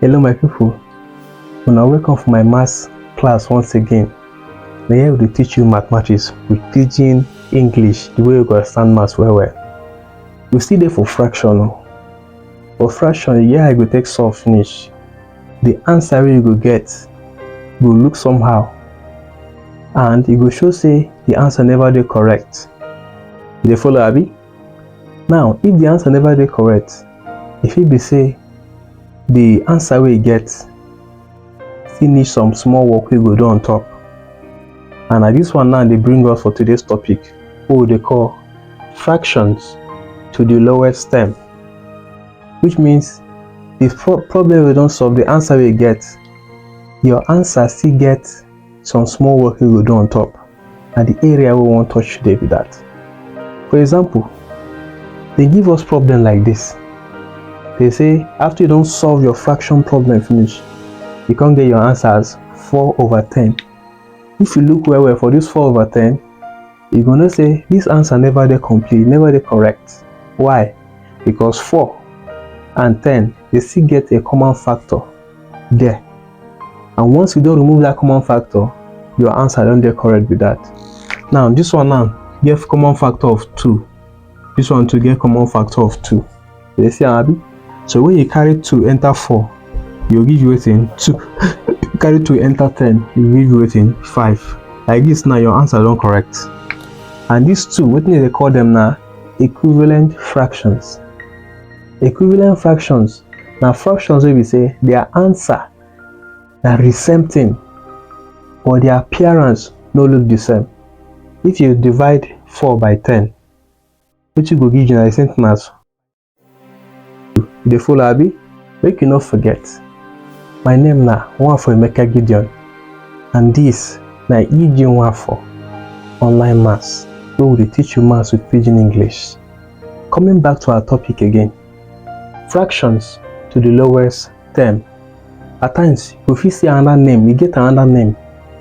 Hello my people, una welcome for my maths class once again. Now here we will teach you mathematics with Pidgin English, the way you go understand maths well. We still there for fraction. For fraction, yeah, I go take solve finish. The answer you go get will look somehow, and it will show say the answer never dey correct. You dey follow abi? Now, if the answer never dey correct, if it be say the answer we get finish some small work we go do on top. And this one now they bring us for today's topic, what they call fractions to the lowest term, which means the problem we don't solve, the answer we get, your answer still get some small work we go do on top, and the area we want to touch today with that. For example, they give us problem like this. They say after you don't solve your fraction problem finish, you can't get your answer as 4/10. If you look well for this 4/10, you're gonna say this answer never dey complete, never dey correct. Why? Because 4 and 10 they still get a common factor there, and once you don't remove that common factor, your answer don't get correct with that. Now this one now get common factor of 2. This one to get common factor of 2. You see abi? So when you carry 2 enter 4, you'll give you waiting 2. Carry 2 enter 10, you give you waiting 5. Like this now your answer don't correct. And these two, what they call them now? Equivalent fractions. Equivalent fractions. Now fractions where we say their answer are the same thing, but their appearance no look the same. If you divide 4 by 10, which you go give you the same thing as the full abi. Make you not forget, my name na one for Emeka Gideon, and this na EG1 for online maths, where we teach you maths with Pidgin English. Coming back to our topic again, fractions to the lowest term. At times, if you see another name, you get another name,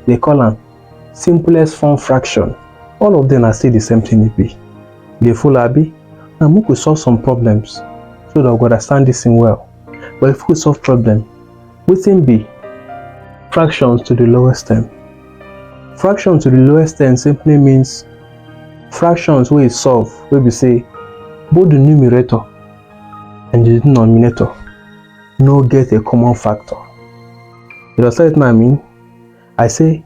they call them simplest form fraction. All of them are still the same thing it be. The full abi. Now we could solve some problems so that we understand this thing well. But if we solve problem, what can be fractions to the lowest term? Fraction to the lowest term simply means fractions where we solve, where we say both the numerator and the denominator no get a common factor. You understand what I mean? I say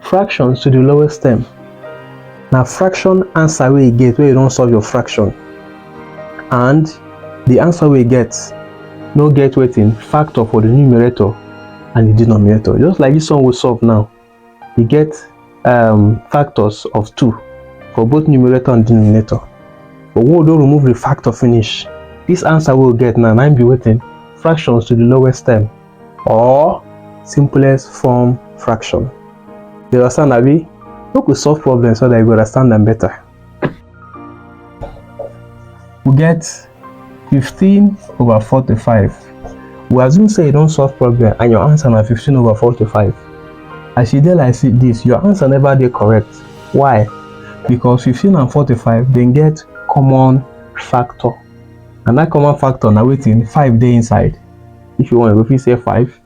fractions to the lowest term. Now fraction answer where you get where you don't solve your fraction, and the answer we get no get waiting factor for the numerator and the denominator. Just like this one we solve now, you get factors of 2 for both numerator and denominator. But when we don't remove the factor finish, this answer we'll get now might be waiting fractions to the lowest term, or simplest form fraction. You understand abi? We could solve problems so that you understand them better. We get 15/45. We assume say you don't solve problem and your answer na 15/45. As you dey like see this, your answer never dey correct. Why? Because 15 and 45 then get common factor, and that common factor now waiting 5 day inside. If you want, if you say 5,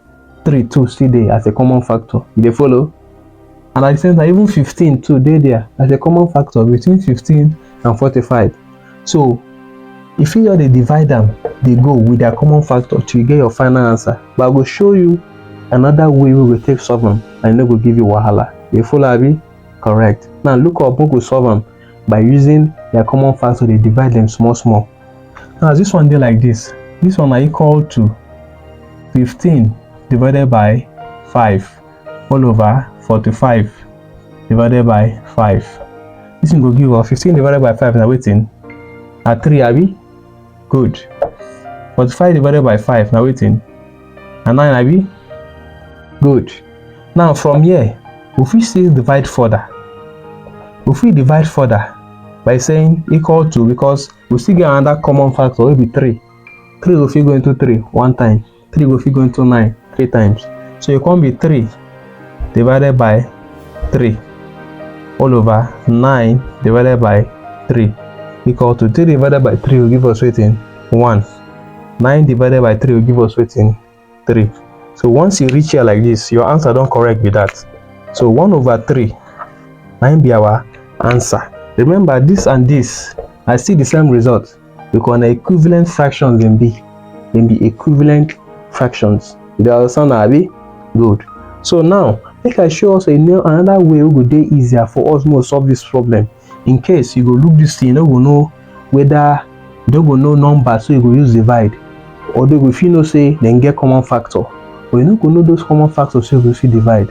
3, 2 still there as a common factor. They follow. And at the same time, even 15 too dey there as a common factor between 15 and 45. So if you just divide them, they go with their common factor to get your final answer. But I will show you another way we will take solve them, and it will give you wahala. You follow abi? Correct. Now look up, we will solve them by using their common factor. They divide them small. Now this one dey like this. This one are equal to 15 divided by 5 all over 45 divided by 5. This one will give us 15 divided by 5 now waiting at 3 abi. Good. 45 divided by 5 now waiting and 9 abi. Good. Now from here, if we still divide further, if we divide further by saying equal to, because we still get another common factor, will be 3. 3 will go into 3 one time, 3 will go into 9 3 times. So it can be 3 divided by 3 all over 9 divided by 3 equal to 3 divided by 3 will give us waiting 1. 9 divided by 3 will give us waiting 3. So once you reach here like this, your answer don't correct with that. So 1/3 might be our answer. Remember, this and this, I see the same result because the equivalent fractions in B. Then be equivalent fractions. They are sound abi? Good. So now, make I show us another way we go dey easier for us to solve this problem. In case you go look this thing, you don't go know whether you don't go know number, so you go use divide. Or they go if you know say then get common factor. But you don't go know those common factors, so you go see divide.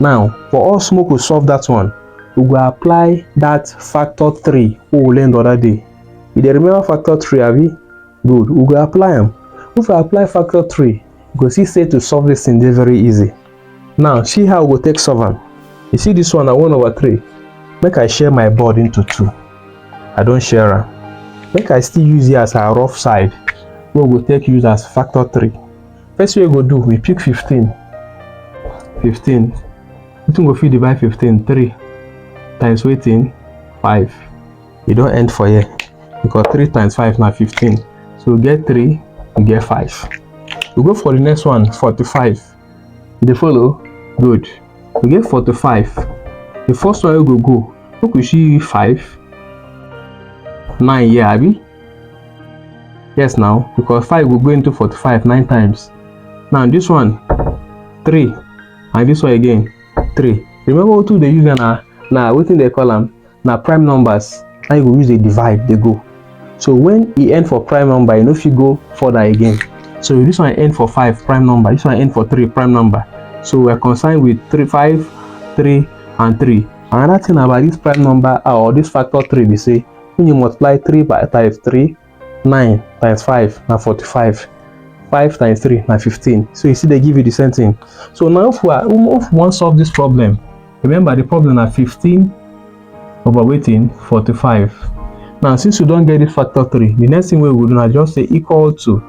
Now, for us to solve that one, we go apply that factor 3 we learned the other day. You dey remember factor 3, abi? Good. We go apply them. If we apply factor 3, you go see say to solve this thing dey very easy. Now, see how we go take solve them. You see this one na 1/3. Make I share my board into 2. I don't share am. Make I still use it as a rough side. We go take use as factor 3. First way we go do, we pick 15. 15. Wetin go fit divide 15? 3 times wetin? 5. You don't end for here because 3 times 5 na 15. So we get 3, we get 5. We go for the next one, 45. They follow? Good. We get 45. The first one we go. Look, we see 5. 9 here, abi? Yes, now because 5 will go into 45 9 times. Now this one 3, and this one again 3. Remember what they use now wetin they call them now prime numbers. Now you go use a divide, they go. So when you end for prime number, you know if you go further again. So this one end for 5 prime number, this one end for 3 prime number. So we're concerned with 3, 5, 3, and 3. Another thing about this prime number or this factor 3, we say when you multiply 3 by times 3, 9 times 5 now 45. 5 times 3 now 15. So you see they give you the same thing. So now if we want to solve this problem, remember the problem at 15 over weighting 45. Now since you don't get this factor 3, the next thing we will do is just say equal to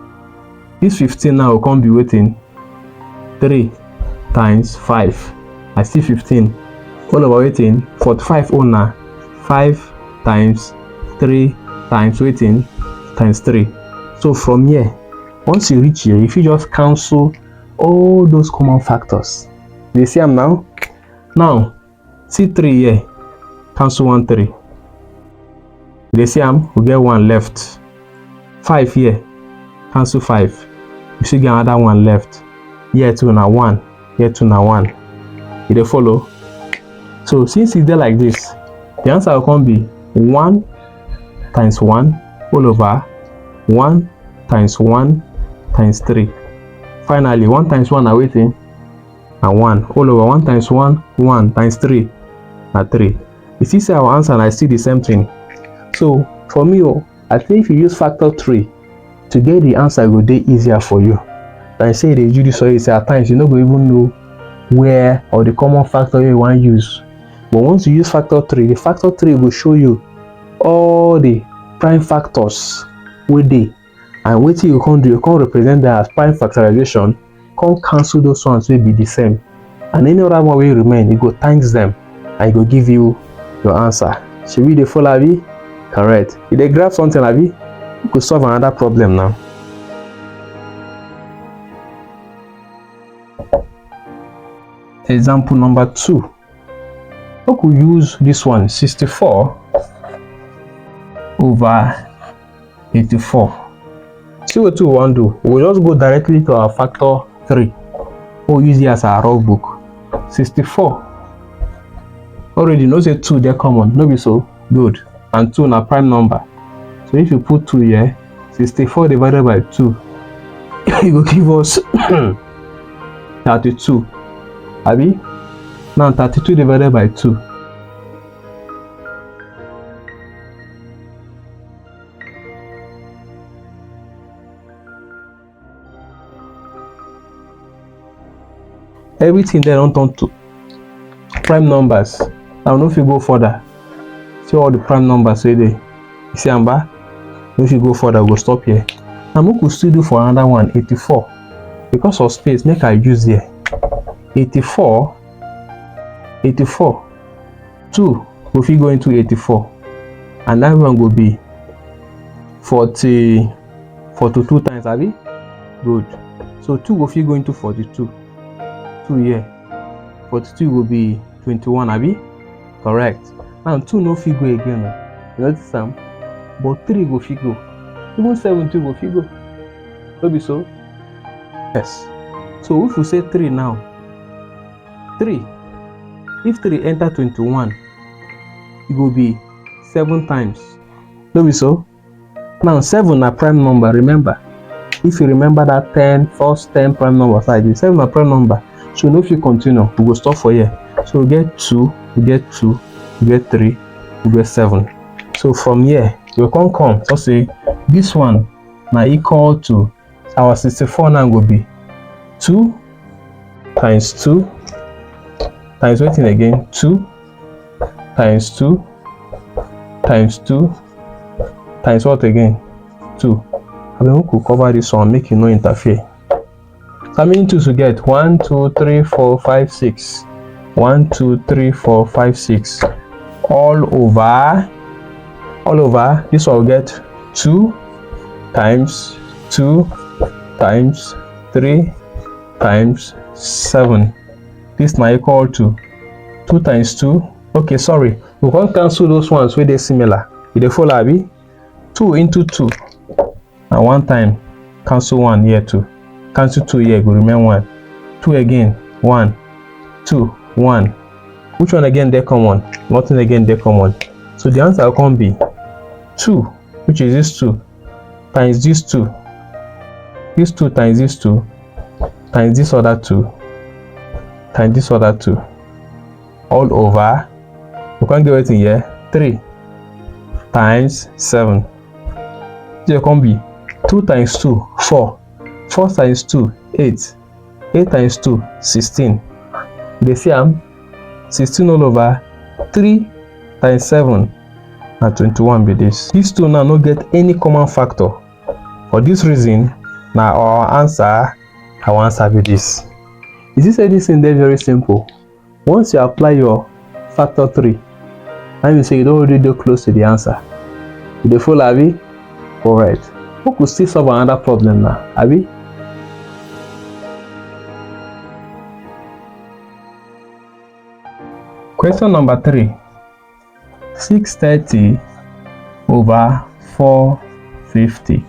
this 15 now will come be weighting 3 times 5. I see 15 all over weighting 45 owner 5 times 3 times weighting times 3. So from here, once you reach here, if you just cancel all those common factors, you see them now. Now see 3 here, cancel 1 3. You see them, we get 1 left. 5 here, cancel 5. You see get another 1 left. Here 2 now 1, here 2 now 1. You dey follow? So since it's there like this, the answer will come be 1 times 1 all over 1 times 1 times 3. Finally, 1 times 1 are waiting and 1 all over 1 times 1, 1 times 3 and 3. You see, say our answer and I see the same thing. So for me, I think if you use factor 3 to get the answer, it will be easier for you. Like I say, they do this, so it's at times you don't even know where or the common factor you want to use. But once you use factor 3, the factor 3 will show you all the prime factors with they. And what you can do, you can represent that as prime factorization, can cancel those ones will be the same. And any other one will remain, it go times them and it will give you your answer. Should we follow Abi? Correct. If they grab something Abi, you could solve another problem now. Example number 2. We could use this one, 64 over 84. See what we want to do. We'll just go directly to our factor 3. We'll use it as our rough book. 64. Already knows a 2 they're common, no be so good. And 2 na prime number. So if you put 2 here, 64 divided by 2, it will give us 32. Abi? Now 32 divided by 2. Everything there don't turn to prime numbers. I don't know if you go further. See all the prime numbers say there. You see Amba? If you go further, we'll stop here. Now we could still do for another one, 84. Because of space, make I use here. 84. 2 will fit go into 84. And that one will be 42 times, Abi? Good. So 2 go fit go into 42. 2 here. 42 will be 21, abi? Correct. Now 2 no fit go again. You notice them? But 3 go fit go. Even 7 2 go fit go. No be so? Yes. So if we say 3 now, 3. If 3 enter 21, it will be 7 times. No be so? Now 7 a prime number, remember. If you remember that first 10 prime numbers like this, 7 a prime number. So no if you continue, we will stop for here. So we get 2, we get 2, we get 3, we get 7. So from here, you can come. So say this one now equal to our 64 now will be 2 times 2 times waiting again 2 times 2 times 2 times what again 2. I mean, we could cover this one, make you no interfere. So how many 2s we get? 1 2 3 4 5 6. 1 2 3 4 5 6. All over this one will get 2 times 2 times 3 times 7. This now equal to 2 times 2. Okay, sorry, we can't cancel those ones where they're similar. With the follow abi 2 into 2 and 1 time cancel 1 here 2, cancel 2 here go remain 1, 2 again 1 2 1. Which one again they common? Nothing again they common. So the answer will come be 2, which is this 2 times this 2, this 2 times this 2 times this other 2 times this other 2 all over. We can't get everything here 3 times 7. So it can be 2 times 2 4, 4 times 2 8, 8 times 2 16. They see 16 all over 3 times 7 and 21 be this. These two now no get any common factor. For this reason, now our answer be this. Is this anything there very simple? Once you apply your factor 3, and you say you don't already do close to the answer. You dey follow abi? Alright. We could still solve another problem now, abi? Question number 3. 630 over 450.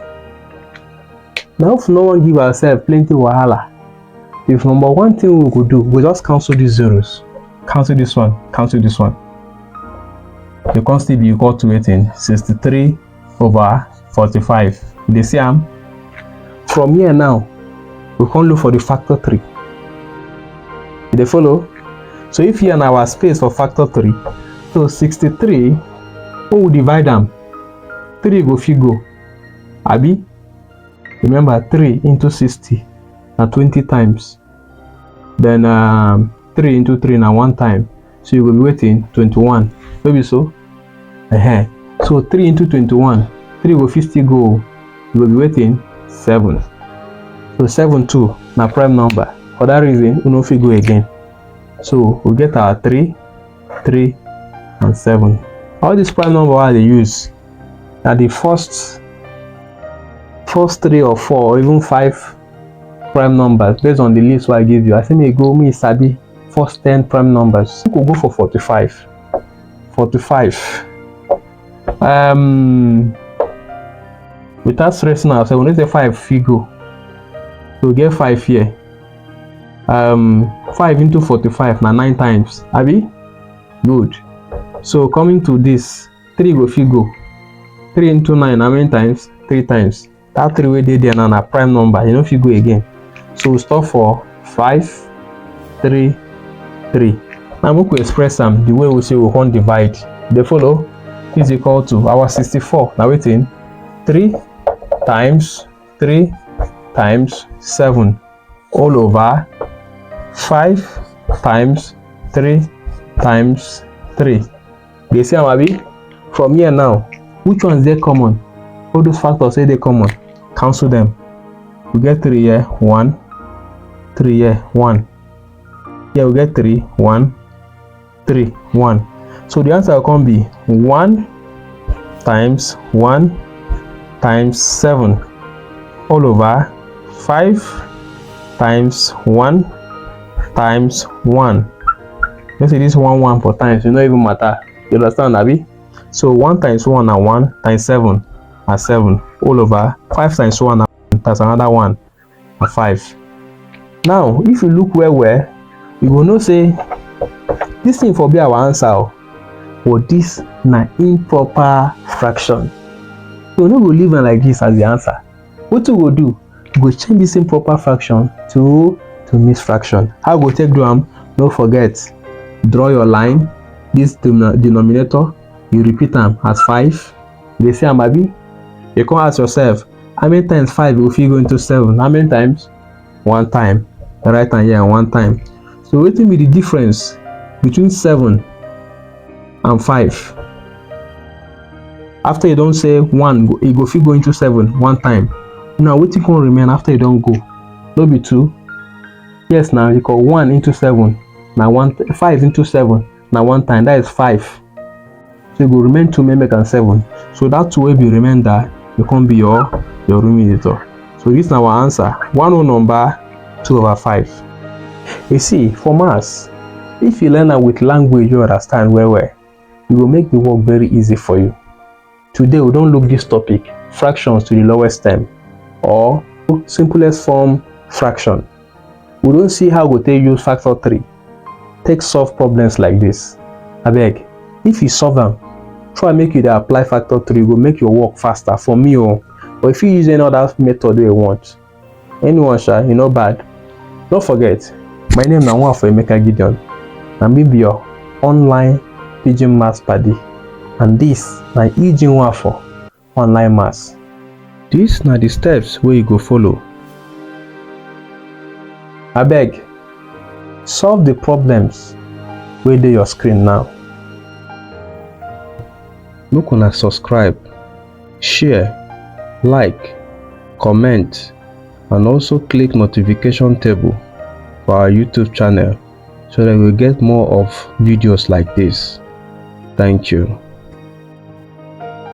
Now if no one give ourselves plenty wahala, if number one thing we could do, we just cancel these zeros. Cancel this one, cancel this one. The can still be equal to 63 over 45. They see from here now, we can look for the factor 3. They follow? So if here in our space for factor 3, so 63, we will divide them. 3 go figure. Abi? Remember 3 into 60 now 20 times. Then 3 into 3 now 1 time. So you will be waiting 21. Maybe so? So 3 into 21. 3 will 50 go. You will be waiting 7. So 7 2 now prime number. For that reason, we no fit go again. So we get our 3, 3, and 7. All these prime number I they use are the first 3 or 4 or even 5 prime numbers based on the list what I give you. I say me sabi first 10 prime numbers. We could go for 45. 45. Without stressing ourselves, we need a 5 figure. So we get 5 here. 5 into 45 now 9 times. Abi? Good. So coming to this, 3 go figure. 3 into 9 how many times? 3 times. That 3 way there now a prime number. You know if you go again. So we stop for 5, 3, 3. Now we could express them the way we say we want divide. They follow is equal to our 64. Now waiting 3 times 3 times 7 all over 5 times 3 times 3. They see maybe from here now, which ones they common? All those factors say they common. Cancel them. We get 3 here, 1, 3 here, 1. Here we get 3, 1, 3, 1. So the answer can be 1 times 1 times 7 all over 5 times 1 times 1. Let's say this 1 for times, it not even matter. You understand, Abi? So 1 times 1 and 1 times 7 and 7 all over 5 times 1 and 1, that's another 1 and 5. Now if you look where you will know say this thing for be our answer, but this na improper fraction. So we no go leave it like this as the answer. What we go do, we go change this improper fraction to mixed fraction. How we go take do am? Don't forget, draw your line. This denominator, you repeat them as 5. They say am abi. You can ask yourself, how many times 5 will fit go into 7? How many times? 1 time. Right hand here, 1 time. So what will be the difference between 7 and 5? After you don't say 1, it go fit go into 7 1 time. Now what you can remain after you don't go? No be 2. Yes, now you call 1 into 7. Now 5 into 7. Now 1 time. That is 5. So you go remain 2 make and 7. So that 2 will be remainder. You can be your numerator. So this is our answer. 1 whole number 2 over 5. You see, for maths, if you learn it with language you understand well, it will make the work very easy for you. Today we don't look this topic, fractions to the lowest term, or simplest form fraction. We don't see how we take use factor 3. Take solve problems like this. I beg, if you solve them, try make you apply factor 3, go make your work faster for me. Or if you use any other method you want, anyone shall, you know bad. Don't forget, my name is Emeka Gideon, and me be your online Pidgin Maths Paddy, and this na EG1 for online maths. These are the steps where you go follow. I beg, solve the problems where dey your screen now. Make una subscribe, share, like, comment, and also click notification table for our YouTube channel so that we get more of videos like this. Thank you.